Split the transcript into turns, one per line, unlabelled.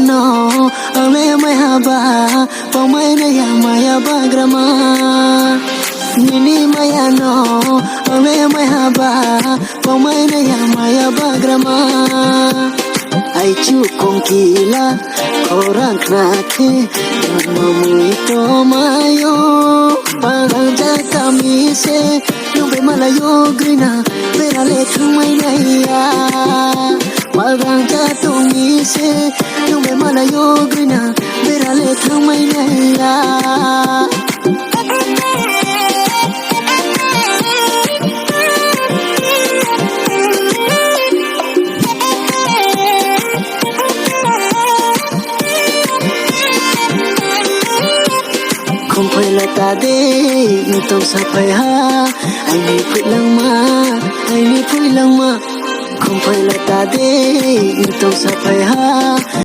no ale mai haba pamai na ya maya bagrama nini maya no ale mai haba pamai na ya maya bagrama ai chu kongkila orang knake mamui to mayo parang jaka mi se yung be malayo grina berale thumai naiya parang jaka mi se yung be malayo grina berale thumai naiya không phải là ta đi nhưng tôi sẽ phải ha anh đi vui lăng mà không phải là ta đi nhưng tôi sẽ phải ha